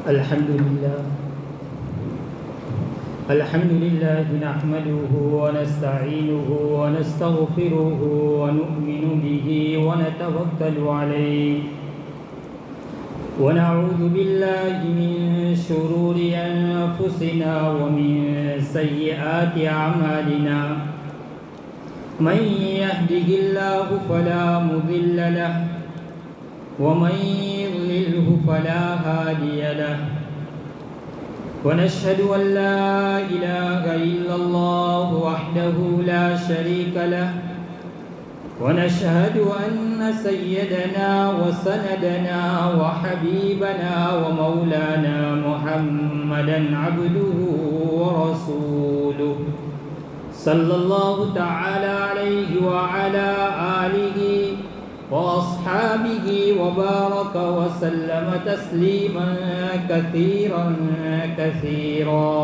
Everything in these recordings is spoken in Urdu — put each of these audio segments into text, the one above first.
الحمد لله نحمده ونستعينه ونستغفره ونؤمن به ونتوكل عليه ونعوذ بالله من شرور أنفسنا ومن سيئات أعمالنا من يهده الله فلا مضل له ومن يضلله فلا هادي له ونشهد أن لا إله إلا الله وحده لا شريك له ونشهد أن سيدنا وسندنا وحبيبنا ومولانا محمدا عبده ورسوله صلى الله تعالى عليه وعلى آله وأصحابه وبارك وسلم تسليما كثيرا كثيرا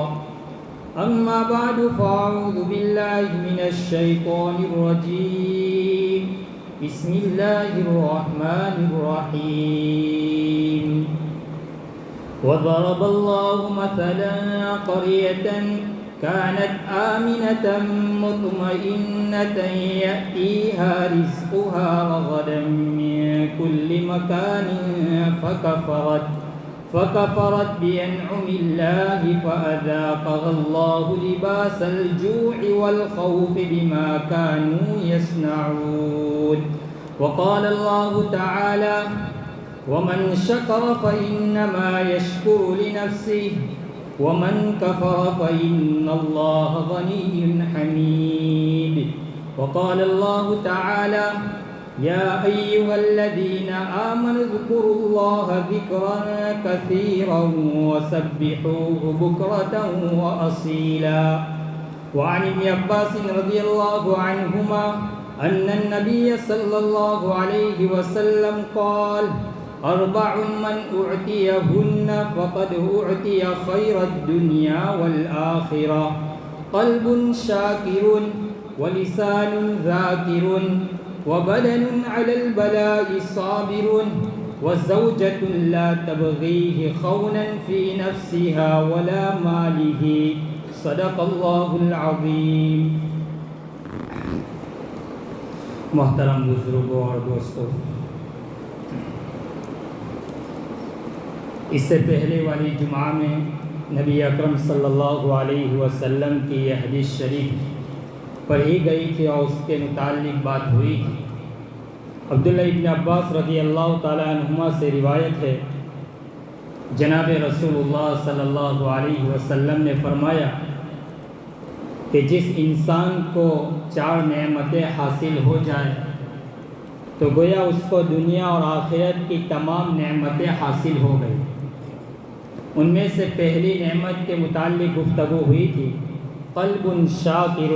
أما بعد فأعوذ بالله من الشيطان الرجيم بسم الله الرحمن الرحيم وضرب الله مثلا قرية كانت آمنة مطمئنة يأتيها رزقها رغدا من كل مكان فكفرت بأنعم الله فأذاقها الله لباس الجوع والخوف بما كانوا يصنعون وقال الله تعالى ومن شكر فإنما يشكر لنفسه ومن كفر فإن الله غني حميد وقال الله تعالى يا أيها الذين آمنوا اذكروا الله ذكرا كثيرا وسبحوه بكرة وأصيلا وعن ابن عباس رضي الله عنهما أن النبي صلى الله عليه وسلم قال أربع من أعطيهن فقد أعطي خير الدنيا والآخرة قلب شاكر ولسان ذاكر وبدن على البلاء صابر وزوجة لا تبغيه خونا في نفسها ولا ماله صدق الله العظيم. محترم بزرگوں اور دوستوں، اس سے پہلے والی جمعہ میں نبی اکرم صلی اللہ علیہ وسلم کی یہ حدیث شریف پڑھی گئی تھی اور اس کے متعلق بات ہوئی تھی. عبداللہ ابن عباس رضی اللہ تعالیٰ عنہما سے روایت ہے، جناب رسول اللہ صلی اللہ علیہ وسلم نے فرمایا کہ جس انسان کو 4 نعمتیں حاصل ہو جائے تو گویا اس کو دنیا اور آخرت کی تمام نعمتیں حاصل ہو گئی. ان میں سے پہلی نعمت کے متعلق گفتگو ہوئی تھی قلب شاکر،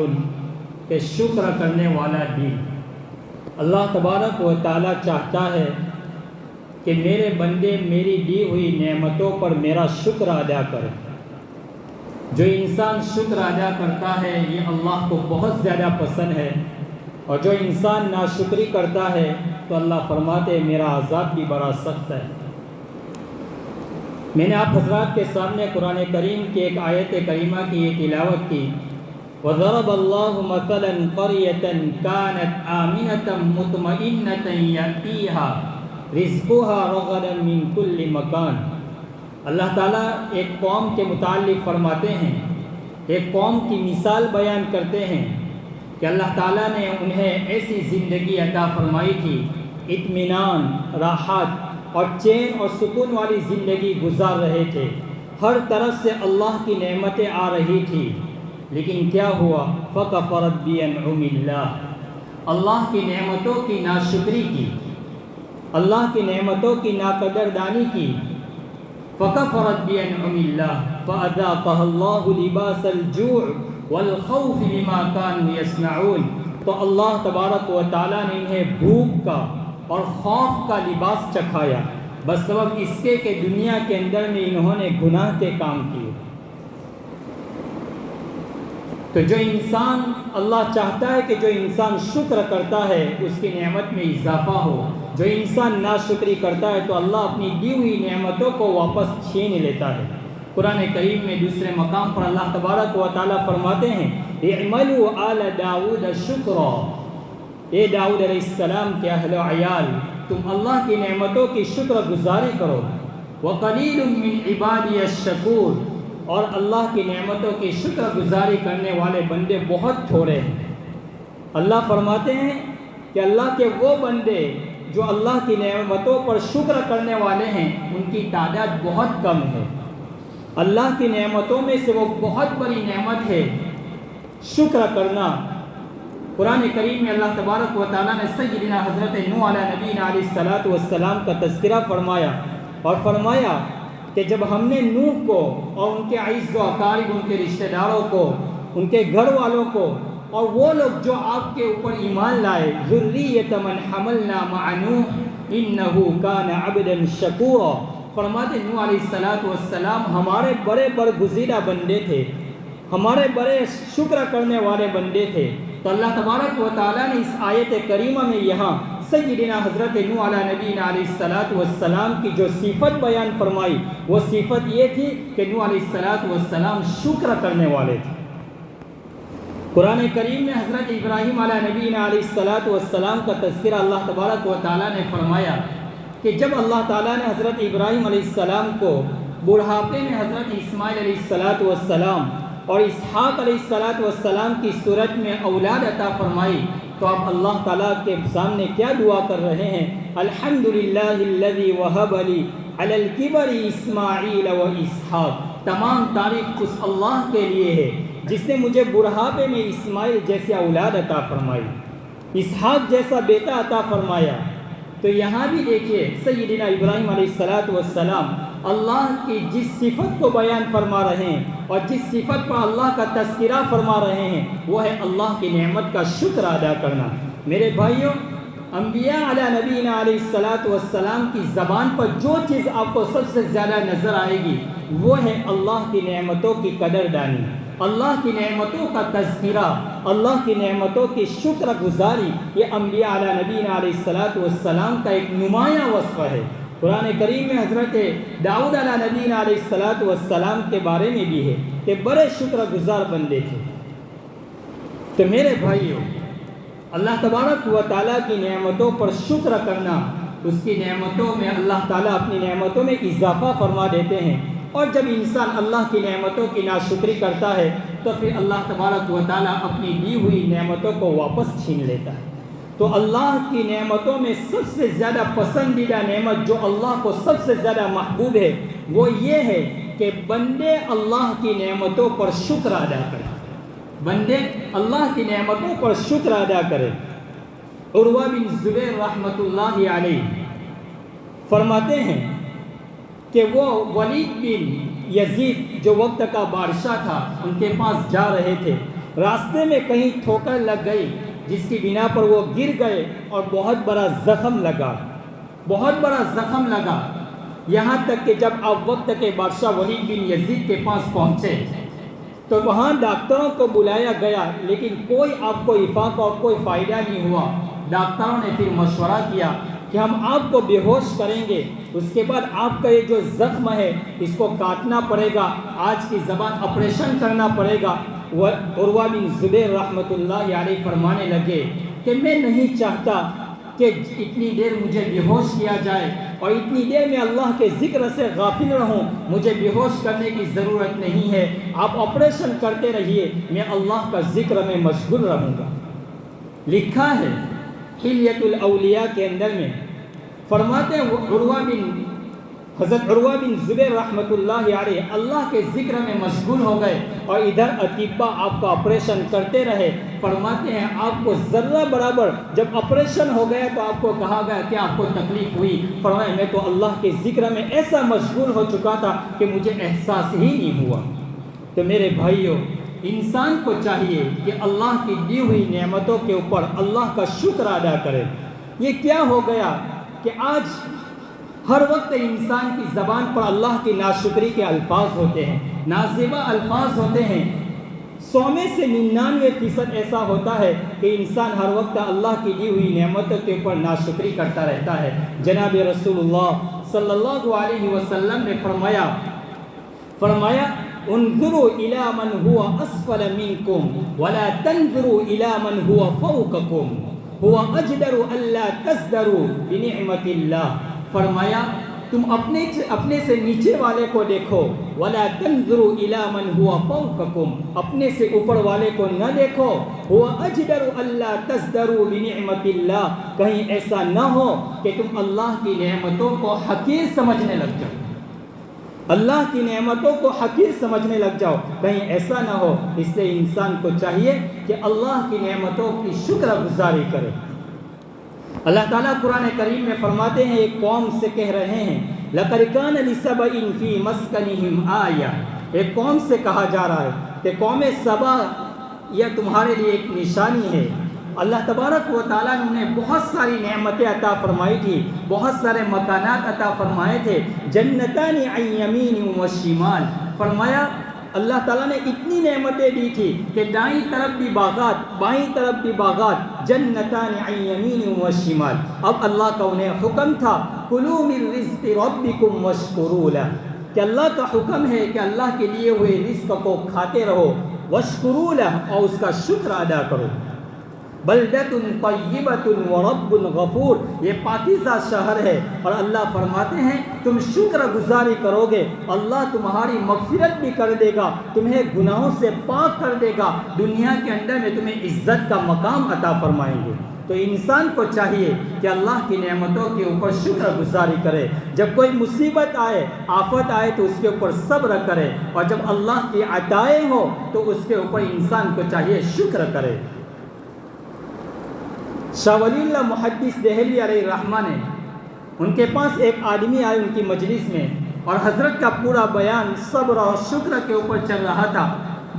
کہ شکر کرنے والا دل. اللہ تبارک و تعالیٰ چاہتا ہے کہ میرے بندے میری دی ہوئی نعمتوں پر میرا شکر ادا کریں. جو انسان شکر ادا کرتا ہے یہ اللہ کو بہت زیادہ پسند ہے، اور جو انسان ناشکری کرتا ہے تو اللہ فرماتے ہیں میرا عذاب بھی بڑا سخت ہے. میں نے آپ حضرات کے سامنے قرآن کریم کی ایک آیت کریمہ کی یہ تلاوت کی، وَضَرَبَ اللَّهُ مَثَلًا قَرْيَةً كَانَتْ آمِنَةً مُطْمَئِنَّةً يَأْتِيهَا رِزْقُهَا رَغَدًا مِنْ كُلِّ مَكَانٍ. اللہ تعالیٰ ایک قوم کے متعلق فرماتے ہیں، ایک قوم کی مثال بیان کرتے ہیں کہ اللہ تعالیٰ نے انہیں ایسی زندگی عطا فرمائی تھی، اطمینان، راحت اور چین اور سکون والی زندگی گزار رہے تھے. ہر طرف سے اللہ کی نعمتیں آ رہی تھی، لیکن کیا ہوا؟ فَكَفَرَتْ بِأَنْعُمِ اللَّهِ، اللہ کی نعمتوں کی ناشکری کی، اللہ کی نعمتوں کی ناقدردانی کی. فَكَفَرَتْ بِأَنْعُمِ اللَّهِ فَأَذَاقَهَا اللَّهُ لِبَاسَ الْجُوعِ وَالْخَوْفِ بِمَا كَانُوا يَصْنَعُونَ. تو اللہ تبارک و تعالیٰ نے انہیں بھوک کا اور خوف کا لباس چکھایا بس سبب اس کے کہ دنیا کے اندر میں انہوں نے گناہ کے کام کیے. تو جو انسان، اللہ چاہتا ہے کہ جو انسان شکر کرتا ہے اس کی نعمت میں اضافہ ہو، جو انسان ناشکری کرتا ہے تو اللہ اپنی دی ہوئی نعمتوں کو واپس چھین لیتا ہے۔ قرآن کریم میں دوسرے مقام پر اللہ تبارک و تعالیٰ فرماتے ہیں اعملوا آل داود شکرا، اے داؤد علیہ السلام کے اہل و عیال، تم اللہ کی نعمتوں کی شکر گزاری کرو۔ وقلیل من عبادی الشکور، اور اللہ کی نعمتوں کی شکر گزاری کرنے والے بندے بہت تھوڑے ہیں۔ اللہ فرماتے ہیں کہ اللہ کے وہ بندے جو اللہ کی نعمتوں پر شکر کرنے والے ہیں ان کی تعداد بہت کم ہے۔ اللہ کی نعمتوں میں سے وہ بہت بڑی نعمت ہے شکر کرنا۔ قرآن کریم میں اللہ تبارک و تعالیٰ نے سیدنا حضرت نوح علیہ نبینا علیہ السلام کا تذکرہ فرمایا اور فرمایا کہ جب ہم نے نوح کو اور ان کے اعز و اقارب، ان کے رشتہ داروں کو، ان کے گھر والوں کو اور وہ لوگ جو آپ کے اوپر ایمان لائے، ذریۃ من حملنا مع نوح انہ کان عبدا شکورا، فرماتے نوح علیہ السلام ہمارے بڑے برگزیدہ بندے تھے، ہمارے بڑے شکر کرنے والے بندے تھے۔ تو اللہ تبارک و تعالیٰ نے اس آیت کریمہ میں یہاں سیدنا حضرت نوح علیہ نبینا علیہ السلام کی جو صفت بیان فرمائی وہ صفت یہ تھی کہ نوح علیہ السلام شکر کرنے والے تھے۔ قرآن کریم میں حضرت ابراہیم علیہ نبینا علیہ السلام کا تذکرہ اللہ تبارک و تعالیٰ نے فرمایا کہ جب اللہ تعالیٰ نے حضرت ابراہیم علیہ السلام کو بڑھاپے میں حضرت اسماعیل علیہ السلام اور اسحاق علیہ السلام کی صورت میں اولاد عطا فرمائی تو آپ اللہ تعالیٰ کے سامنے کیا دعا کر رہے ہیں؟ الحمدللہ الذی وہب لی علی الکبر اسماعیل و اسحاق، تمام تعریف اس اللہ کے لیے ہے جس نے مجھے بڑھاپے میں اسماعیل جیسے اولاد عطا فرمائی، اسحاق جیسا بیٹا عطا فرمایا۔ تو یہاں بھی دیکھیے سیدنا ابراہیم علیہ السلام اللہ کی جس صفت کو بیان فرما رہے ہیں اور جس صفت پر اللہ کا تذکرہ فرما رہے ہیں وہ ہے اللہ کی نعمت کا شکر ادا کرنا۔ میرے بھائیوں، انبیاء علیہ نبینا علیہ السلام کی زبان پر جو چیز آپ کو سب سے زیادہ نظر آئے گی وہ ہے اللہ کی نعمتوں کی قدر دانی، اللہ کی نعمتوں کا تذکرہ، اللہ کی نعمتوں کی شکر گزاری۔ یہ انبیاء علیہ نبینا علیہ السلام کا ایک نمایاں وصف ہے۔ قرآن کریم میں حضرت داؤد علیہ نبینا علیہ السلام کے بارے میں بھی ہے کہ بڑے شکر گزار بندے تھے۔ تو میرے بھائیوں، اللہ تبارک و تعالیٰ کی نعمتوں پر شکر کرنا، اس کی نعمتوں میں اللہ تعالیٰ اپنی نعمتوں میں اضافہ فرما دیتے ہیں، اور جب انسان اللہ کی نعمتوں کی ناشکری کرتا ہے تو پھر اللہ تبارک و تعالیٰ اپنی دی ہوئی نعمتوں کو واپس چھین لیتا ہے۔ تو اللہ کی نعمتوں میں سب سے زیادہ پسندیدہ نعمت جو اللہ کو سب سے زیادہ محبوب ہے وہ یہ ہے کہ بندے اللہ کی نعمتوں پر شکر ادا کریں، بندے اللہ کی نعمتوں پر شکر ادا کریں۔ عروہ بن زبیر رحمۃ اللہ علیہ فرماتے ہیں کہ وہ ولید بن یزید جو وقت کا بادشاہ تھا ان کے پاس جا رہے تھے، راستے میں کہیں ٹھوکر لگ گئی جس کی بنا پر وہ گر گئے اور بہت بڑا زخم لگا، یہاں تک کہ جب آپ وقت کے بادشاہ ولید بن یزید کے پاس پہنچے تو وہاں ڈاکٹروں کو بلایا گیا لیکن کوئی آپ کو افاقہ اور کوئی فائدہ نہیں ہوا۔ ڈاکٹروں نے پھر مشورہ کیا کہ ہم آپ کو بے ہوش کریں گے، اس کے بعد آپ کا یہ جو زخم ہے اس کو کاٹنا پڑے گا، آج کی زبان آپریشن کرنا پڑے گا۔ عروہ بن زبیر رحمۃ اللہ علیہ فرمانے لگے کہ میں نہیں چاہتا کہ اتنی دیر مجھے بے ہوش کیا جائے اور اتنی دیر میں اللہ کے ذکر سے غافل رہوں، مجھے بے ہوش کرنے کی ضرورت نہیں ہے، آپ آپریشن کرتے رہیے، میں اللہ کا ذکر میں مشغول رہوں گا۔ لکھا ہے حلیۃ الاولیاء کے اندر میں، فرماتے ہیں حضرت عروہ بن زبیر رحمۃ اللہ علیہ اللہ کے ذکر میں مشغول ہو گئے اور ادھر اطباء آپ کا آپریشن کرتے رہے۔ فرماتے ہیں آپ کو ذرہ برابر جب آپریشن ہو گیا تو آپ کو کہا گیا کہ آپ کو تکلیف ہوئی؟ فرمایا میں تو اللہ کے ذکر میں ایسا مشغول ہو چکا تھا کہ مجھے احساس ہی نہیں ہوا۔ تو میرے بھائیوں، انسان کو چاہیے کہ اللہ کی دی ہوئی نعمتوں کے اوپر اللہ کا شکر ادا کرے۔ یہ کیا ہو گیا کہ آج ہر وقت انسان کی زبان پر اللہ کی ناشکری کے الفاظ ہوتے ہیں، نازیبا الفاظ ہوتے ہیں، 100 میں سے 99% ایسا ہوتا ہے کہ انسان ہر وقت اللہ کی دی ہوئی نعمتوں کے اوپر ناشکری کرتا رہتا ہے۔ جناب رسول اللہ صلی اللہ علیہ وسلم نے فرمایا انظروا الى من هو اسفل منكم ولا تنظروا الى من هو فوقكم هو اجدر الا تزدروا بنعمت اللہ۔ فرمایا تم اپنے سے نیچے والے کو دیکھو، ولا تنظروا الى من هو فوقكم، اپنے سے اوپر والے کو نہ دیکھو، هو اجدر الا تزدروا بنعمت اللہ، کہیں ایسا نہ ہو کہ تم اللہ کی نعمتوں کو حقیر سمجھنے لگ جاؤ، اللہ کی نعمتوں کو حقیر سمجھنے لگ جاؤ، کہیں ایسا نہ ہو۔ اس لیے انسان کو چاہیے کہ اللہ کی نعمتوں کی شکر گزاری کرے۔ اللہ تعالیٰ قرآن کریم میں فرماتے ہیں، ایک قوم سے کہہ رہے ہیں لَقَدْ كَانَ لِسَبَإٍ فِي مَسْكَنِهِمْ آیَةٌ، ایک قوم سے کہا جا رہا ہے کہ قوم سبا یہ تمہارے لیے ایک نشانی ہے۔ اللہ تبارک و تعالیٰ نے انہیں بہت ساری نعمتیں عطا فرمائی تھی، بہت سارے مکانات عطا فرمائے تھے، جنتان عن یمین و شمال، فرمایا اللہ تعالیٰ نے اتنی نعمتیں دی تھی کہ دائیں طرف بھی باغات، بائیں طرف بھی باغات، جنتان عن یمین و شمال۔ اب اللہ کا انہیں حکم تھا کلوا من رزق ربکم واشکروا لہ، کہ اللہ کا حکم ہے کہ اللہ کے لیے ہوئے رزق کو کھاتے رہو، واشکروا لہ، اور اس کا شکر ادا کرو۔ بلدۃ طیبۃ ورب غفور، یہ پاکیزہ شہر ہے، اور اللہ فرماتے ہیں تم شکر گزاری کرو گے، اللہ تمہاری مغفرت بھی کر دے گا، تمہیں گناہوں سے پاک کر دے گا، دنیا کے اندر میں تمہیں عزت کا مقام عطا فرمائیں گے۔ تو انسان کو چاہیے کہ اللہ کی نعمتوں کے اوپر شکر گزاری کرے، جب کوئی مصیبت آئے، آفت آئے تو اس کے اوپر صبر کرے، اور جب اللہ کی عطائیں ہو تو اس کے اوپر انسان کو چاہیے شکر کرے۔ شاہ ولی اللہ محدث دہلوی علیہ الرحمہ نے، ان کے پاس ایک آدمی آئے ان کی مجلس میں، اور حضرت کا پورا بیان صبر اور شکر کے اوپر چل رہا تھا۔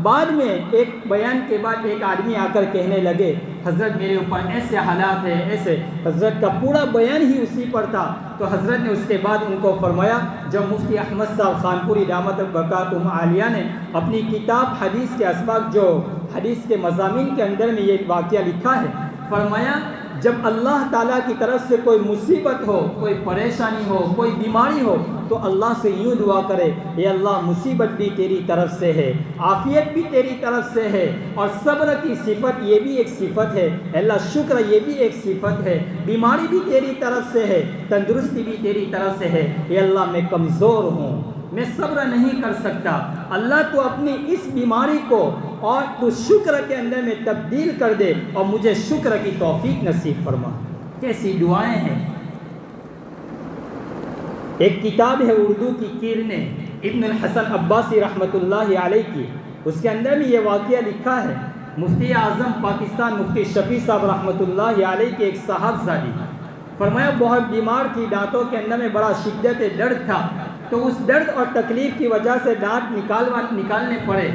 بعد میں ایک بیان کے بعد ایک آدمی آ کر کہنے لگے حضرت میرے اوپر ایسے حالات ہیں، ایسے، حضرت کا پورا بیان ہی اسی پر تھا۔ تو حضرت نے اس کے بعد ان کو فرمایا، جو مفتی احمد صاحب خانپوری دامت برکاتہم عالیہ نے اپنی کتاب حدیث کے اسباق، جو حدیث کے مضامین کے اندر میں یہ واقعہ لکھا ہے، فرمایا جب اللہ تعالیٰ کی طرف سے کوئی مصیبت ہو، کوئی پریشانی ہو، کوئی بیماری ہو، تو اللہ سے یوں دعا کرے، اے اللہ مصیبت بھی تیری طرف سے ہے، عافیت بھی تیری طرف سے ہے، اور صبر کی صفت یہ بھی ایک صفت ہے، اے اللہ شکر یہ بھی ایک صفت ہے، بیماری بھی تیری طرف سے ہے، تندرستی بھی تیری طرف سے ہے، اے اللہ میں کمزور ہوں، میں صبر نہیں کر سکتا، اللہ تو اپنی اس بیماری کو اور تو شکر کے اندر میں تبدیل کر دے، اور مجھے شکر کی توفیق نصیب فرما۔ کیسی دعائیں ہیں۔ ایک کتاب ہے اردو کی کرنیں، ابن الحسن عباسی رحمۃ اللہ علیہ کی، اس کے اندر میں یہ واقعہ لکھا ہے، مفتی اعظم پاکستان مفتی شفیع صاحب رحمۃ اللہ علیہ کے ایک صاحبزادی، فرمایا بہت بیمار تھی، دانتوں کے اندر میں بڑا شدت درد تھا، تو اس درد اور تکلیف کی وجہ سے دانت نکالنے پڑے۔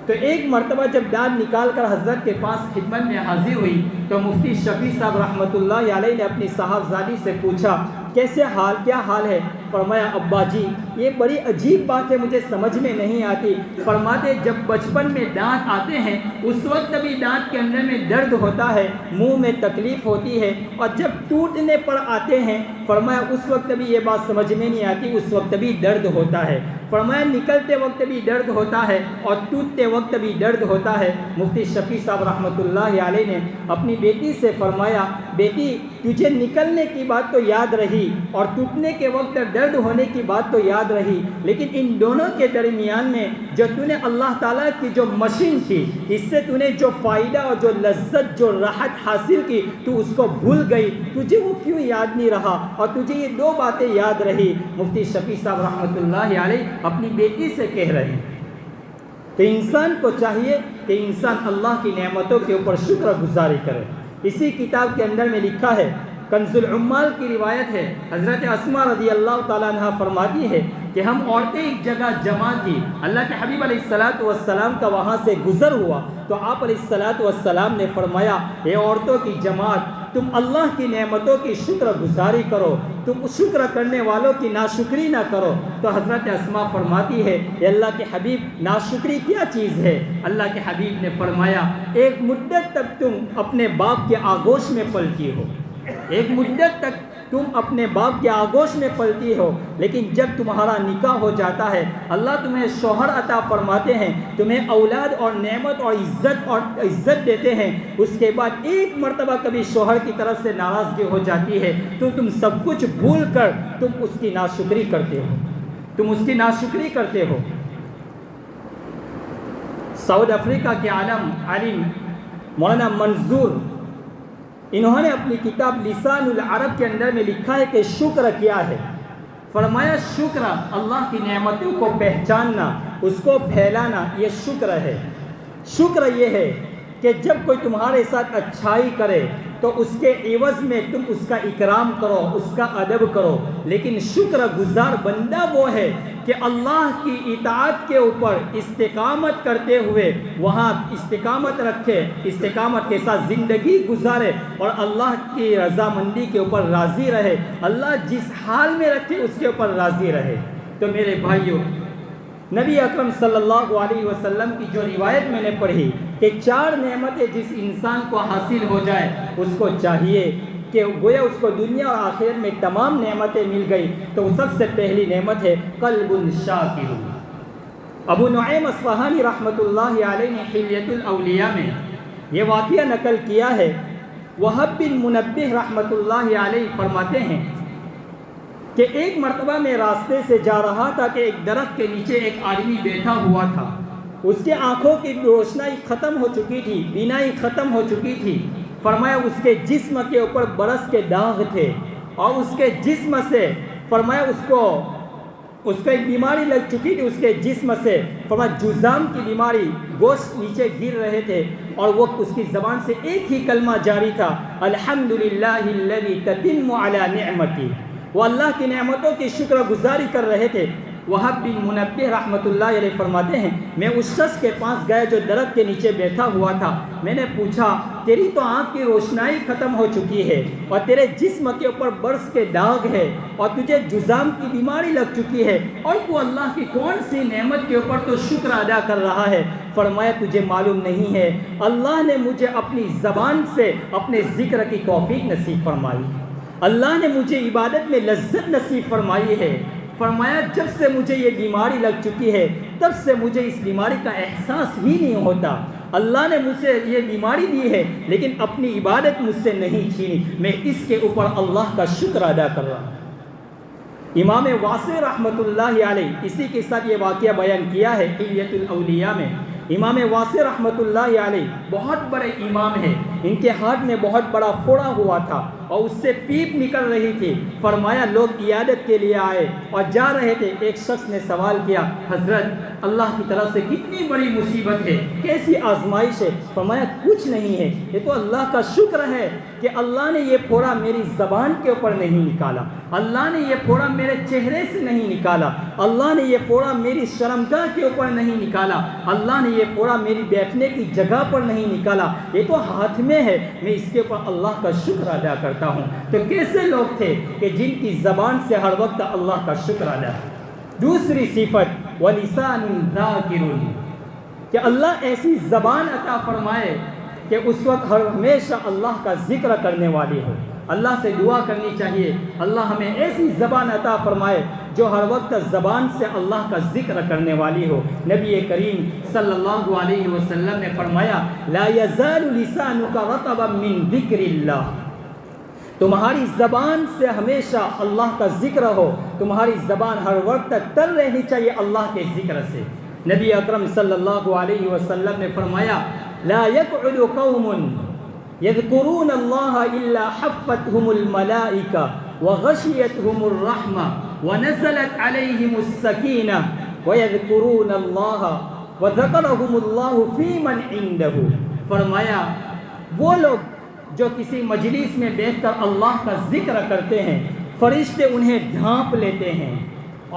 تو ایک مرتبہ جب دانت نکال کر حضرت کے پاس خدمت میں حاضر ہوئی، تو مفتی شفیع صاحب رحمۃ اللہ علیہ نے اپنی صاحبزادی سے پوچھا کیسے حال، کیا حال ہے؟ فرمایا ابا جی یہ بڑی عجیب بات ہے، مجھے سمجھ میں نہیں آتی۔ فرماتے جب بچپن میں دانت آتے ہیں اس وقت بھی دانت کے اندر میں درد ہوتا ہے، منہ میں تکلیف ہوتی ہے، اور جب ٹوٹنے پر آتے ہیں فرمایا اس وقت بھی یہ بات سمجھ میں نہیں آتی، اس وقت بھی درد ہوتا ہے۔ فرمایا نکلتے وقت بھی درد ہوتا ہے اور ٹوٹتے وقت بھی درد ہوتا ہے۔ مفتی شفیع صاحب رحمۃ اللہ علیہ نے اپنی بیٹی سے فرمایا بیٹی تجھے نکلنے کی بات تو یاد رہی اور ٹوٹنے کے وقت درد ہونے کی بات تو یاد رہی، لیکن ان دونوں کے درمیان میں جو تو نے اللہ تعالیٰ کی جو مشین تھی، اس سے تو نے جو فائدہ اور جو لذت، جو راحت حاصل کی، تو اس کو بھول گئی، تجھے وہ کیوں یاد نہیں رہا اور تجھے یہ دو باتیں یاد رہی۔ مفتی شفیع صاحب رحمۃ اللہ علیہ اپنی بیٹی سے کہہ رہے ہیں۔ تو انسان کو چاہیے کہ انسان اللہ کی نعمتوں کے اوپر شکر گزاری کرے۔ اسی کتاب کے اندر میں لکھا ہے، کنز العمال کی روایت ہے، حضرت اسماء رضی اللہ تعالیٰ عنہ فرماتی ہے کہ ہم عورتیں ایک جگہ جمع تھی، اللہ کے حبیب علیہ السلام کا وہاں سے گزر ہوا، تو آپ علیہ السلام نے فرمایا اے عورتوں کی جماعت، تم اللہ کی نعمتوں کی شکر گزاری کرو، تم شکر کرنے والوں کی ناشکری نہ کرو۔ تو حضرت اسماء فرماتی ہے کہ اللہ کے حبیب ناشکری کیا چیز ہے؟ اللہ کے حبیب نے فرمایا ایک مدت تک تم اپنے باپ کے آغوش میں پلتی ہو، ایک مدت تک تم اپنے باپ کے آغوش میں پلتی ہو، لیکن جب تمہارا نکاح ہو جاتا ہے، اللہ تمہیں شوہر عطا فرماتے ہیں، تمہیں اولاد اور نعمت اور عزت دیتے ہیں، اس کے بعد ایک مرتبہ کبھی شوہر کی طرف سے ناراضگی ہو جاتی ہے تو تم سب کچھ بھول کر تم اس کی ناشکری کرتے ہو، تم اس کی ناشکری کرتے ہو۔ ساؤتھ افریقہ کے عالم مولانا منظور، انہوں نے اپنی کتاب لسان العرب کے اندر میں لکھا ہے کہ شکر کیا ہے۔ فرمایا شکر اللہ کی نعمتوں کو پہچاننا، اس کو پھیلانا، یہ شکر ہے۔ شکر یہ ہے کہ جب کوئی تمہارے ساتھ اچھائی کرے تو اس کے عوض میں تم اس کا اکرام کرو، اس کا ادب کرو۔ لیکن شکر گزار بندہ وہ ہے کہ اللہ کی اطاعت کے اوپر استقامت کرتے ہوئے وہاں استقامت رکھے، استقامت کے ساتھ زندگی گزارے اور اللہ کی رضامندی کے اوپر راضی رہے، اللہ جس حال میں رکھے اس کے اوپر راضی رہے۔ تو میرے بھائیوں، نبی اکرم صلی اللہ علیہ وسلم کی جو روایت میں نے پڑھی کہ 4 نعمتیں جس انسان کو حاصل ہو جائے اس کو چاہیے کہ گویا اس کو دنیا اور آخرت میں تمام نعمتیں مل گئی، تو سب سے پہلی نعمت ہے قلب شاکر۔ ابو نعیم اصفہانی رحمۃ اللہ علیہ نے حلیۃ الاولیاء میں یہ واقعہ نقل کیا ہے۔ وہب بن منبہ رحمۃ اللہ علیہ فرماتے ہیں کہ ایک مرتبہ میں راستے سے جا رہا تھا کہ ایک درخت کے نیچے ایک آدمی بیٹھا ہوا تھا، اس کے آنکھوں کی روشنائی ختم ہو چکی تھی، بینائی ختم ہو چکی تھی۔ فرمایا اس کے جسم کے اوپر برس کے داغ تھے اور اس کے جسم سے فرمایا اس کو ایک بیماری لگ چکی تھی، اس کے جسم سے فرمایا جذام کی بیماری، گوشت نیچے گر رہے تھے اور وہ اس کی زبان سے ایک ہی کلمہ جاری تھا، الحمدللہ الذی تتم علی نعمتی۔ وہ اللہ کی نعمتوں کی شکر گزاری کر رہے تھے۔ وہب بن منبہ رحمۃ اللہ علیہ فرماتے ہیں میں اس شخص کے پاس گیا جو درخت کے نیچے بیٹھا ہوا تھا، میں نے پوچھا تیری تو آنکھ کی روشنائی ختم ہو چکی ہے اور تیرے جسم کے اوپر برس کے داغ ہے اور تجھے جذام کی بیماری لگ چکی ہے اور تو اللہ کی کون سی نعمت کے اوپر تو شکر ادا کر رہا ہے؟ فرمایا تجھے معلوم نہیں ہے، اللہ نے مجھے اپنی زبان سے اپنے ذکر کی توفیق نصیب فرمائی، اللہ نے مجھے عبادت میں لذت نصیب فرمائی ہے۔ فرمایا جب سے مجھے یہ بیماری لگ چکی ہے تب سے مجھے اس بیماری کا احساس ہی نہیں ہوتا، اللہ نے مجھے یہ بیماری دی ہے لیکن اپنی عبادت مجھ سے نہیں چھینی، میں اس کے اوپر اللہ کا شکر ادا کر رہا ہوں۔ امام واصع رحمۃ اللہ علیہ اسی کے ساتھ یہ واقعہ بیان کیا ہے حلیۃ الاولیاء میں۔ امام واصع رحمۃ اللہ علیہ بہت بڑے امام ہیں، ان کے ہاتھ میں بہت بڑا پھوڑا ہوا تھا اور اس سے پیپ نکل رہی تھی۔ فرمایا لوگ عیادت کے لیے آئے اور جا رہے تھے، ایک شخص نے سوال کیا حضرت اللہ کی طرف سے کتنی بڑی مصیبت ہے، کیسی آزمائش ہے؟ فرمایا کچھ نہیں ہے، یہ تو اللہ کا شکر ہے کہ اللہ نے یہ پھوڑا میری زبان کے اوپر نہیں نکالا، اللہ نے یہ پھوڑا میرے چہرے سے نہیں نکالا، اللہ نے یہ پھوڑا میری شرمگاہ کے اوپر نہیں نکالا، اللہ نے یہ پھوڑا میری بیٹھنے کی جگہ پر نہیں نکالا، یہ تو ہاتھ میں ہے، میں اس کے اوپر اللہ کا شکر ادا کرتا ہوں۔ تو کیسے لوگ تھے کہ جن کی زبان سے ہر وقت اللہ کا شکر ادا ہے۔ دوسری صفت وَلِسَانٌ ذَاكِرٌ، کہ اللہ ایسی زبان عطا فرمائے کہ اس وقت ہمیشہ اللہ کا ذکر کرنے والی ہو۔ اللہ سے دعا کرنی چاہیے اللہ ہمیں ایسی زبان عطا فرمائے جو ہر وقت زبان سے اللہ کا ذکر کرنے والی ہو۔ نبی کریم صلی اللہ علیہ وسلم نے فرمایا لا یزال لسانک رطبا من ذکر اللہ، تمہاری زبان سے ہمیشہ اللہ کا ذکر ہو، تمہاری زبان ہر وقت تر رہنی چاہیے اللہ کے ذکر سے۔ نبی اکرم صلی اللہ علیہ وسلم نے فرمایا لا يقعد قوم يذكرون الله إلا حفتهم الملائكة وغشيتهم الرحمة ونزلت عليهم السكينة ويذكرون الله وذكرهم الله في من عنده۔ فرمایا وہ لوگ جو کسی مجلس میں بیٹھ کر اللہ کا ذکر کرتے ہیں، فرشتے انہیں ڈھانپ لیتے ہیں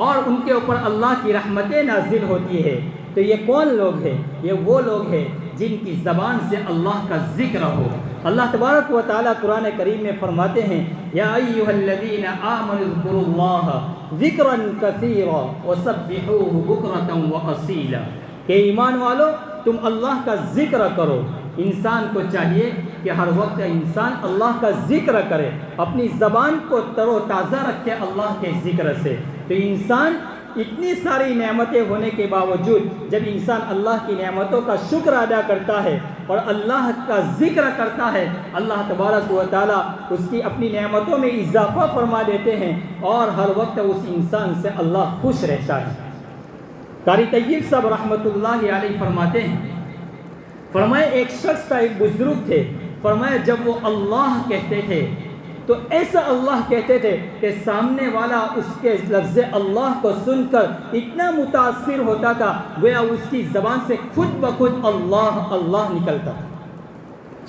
اور ان کے اوپر اللہ کی رحمتیں نازل ہوتی ہے۔ تو یہ کون لوگ ہیں؟ یہ وہ لوگ ہیں جن کی زبان سے اللہ کا ذکر ہو۔ اللہ تبارک و تعالیٰ قرآن کریم میں فرماتے ہیں یا ایھا الذین آمنوا اذکروا اللہ ذکرا کثیرا وسبحوہ بکرۃ واصیلا، کہ ایمان والو تم اللہ کا ذکر کرو۔ انسان کو چاہیے کہ ہر وقت انسان اللہ کا ذکر کرے، اپنی زبان کو تر و تازہ رکھے اللہ کے ذکر سے۔ تو انسان اتنی ساری نعمتیں ہونے کے باوجود جب انسان اللہ کی نعمتوں کا شکر ادا کرتا ہے اور اللہ کا ذکر کرتا ہے، اللہ تبارک و تعالیٰ اس کی اپنی نعمتوں میں اضافہ فرما دیتے ہیں اور ہر وقت اس انسان سے اللہ خوش رہتا ہے۔ قاری طیب صاحب رحمۃ اللہ علیہ فرماتے ہیں، فرمایا ایک شخص تھا، ایک بزرگ تھے، فرمایا جب وہ اللہ کہتے تھے تو ایسا اللہ کہتے تھے کہ سامنے والا اس کے لفظ اللہ کو سن کر اتنا متاثر ہوتا تھا گویا اس کی زبان سے خود بخود اللہ اللہ نکلتا۔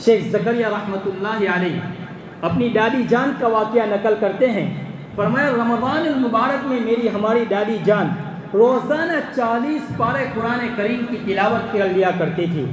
شیخ زکریا رحمۃ اللہ علیہ اپنی دادی جان کا واقعہ نقل کرتے ہیں، فرمایا رمضان المبارک میں ہماری دادی جان روزانہ 40 پارے قرآن کریم کی تلاوت کر لیا کرتی تھی،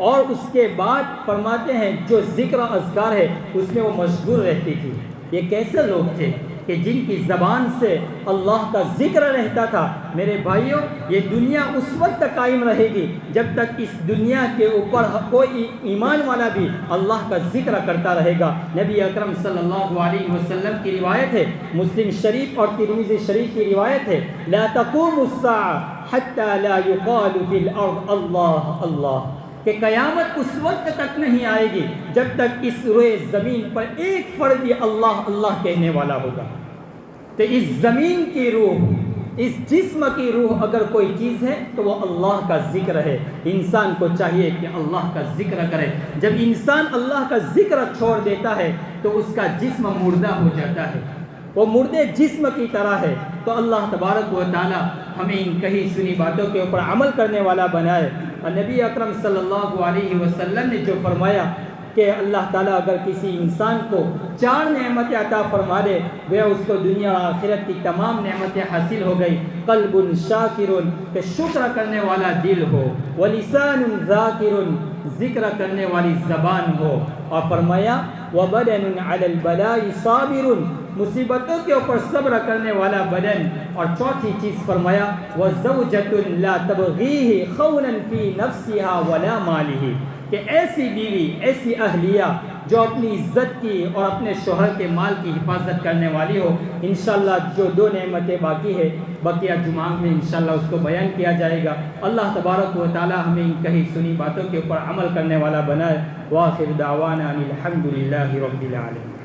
اور اس کے بعد فرماتے ہیں جو ذکر اذکار ہے اس میں وہ مشغول رہتی تھی۔ یہ کیسے لوگ تھے کہ جن کی زبان سے اللہ کا ذکر رہتا تھا؟ میرے بھائیوں، یہ دنیا اس وقت تک قائم رہے گی جب تک اس دنیا کے اوپر کوئی ایمان والا بھی اللہ کا ذکر کرتا رہے گا۔ نبی اکرم صلی اللہ علیہ وسلم کی روایت ہے، مسلم شریف اور ترمذی شریف کی روایت ہے، لا تقوم الساعة حتى لا يقال في الارض اللہ اللہ، کہ قیامت اس وقت تک نہیں آئے گی جب تک اس روئے زمین پر ایک فرد بھی اللہ اللہ کہنے والا ہوگا۔ تو اس زمین کی روح، اس جسم کی روح اگر کوئی چیز ہے تو وہ اللہ کا ذکر ہے۔ انسان کو چاہیے کہ اللہ کا ذکر کرے۔ جب انسان اللہ کا ذکر چھوڑ دیتا ہے تو اس کا جسم مردہ ہو جاتا ہے، وہ مردے جسم کی طرح ہے۔ تو اللہ تبارک و تعالی ہمیں ان کہی سنی باتوں کے اوپر عمل کرنے والا بنائے۔ اور نبی اکرم صلی اللہ علیہ وسلم نے جو فرمایا کہ اللہ تعالیٰ اگر کسی انسان کو 4 نعمتیں عطا فرما دے وہ اس کو دنیا اور آخرت کی تمام نعمتیں حاصل ہو گئی۔ قلب شاکر، کہ شکر کرنے والا دل ہو، ولسان ذاکر، ذکر کرنے والی زبان ہو، اور فرمایا وبدن علی البلاء صابر، مصیبتوں کے اوپر صبر کرنے والا بدن، اور چوتھی چیز فرمایا وزوجۃ لا تبغیہ خونا فی نفسها ولا مالہ، کہ ایسی بیوی، ایسی اہلیہ جو اپنی عزت کی اور اپنے شوہر کے مال کی حفاظت کرنے والی ہو۔ انشاءاللہ جو 2 نعمتیں باقی ہے بقیہ جمعہ میں انشاءاللہ اس کو بیان کیا جائے گا۔ اللہ تبارک و تعالی ہمیں ان کہی سنی باتوں کے اوپر عمل کرنے والا بنائے۔ وآخر دعوانا ان الحمد للہ رب العالمین۔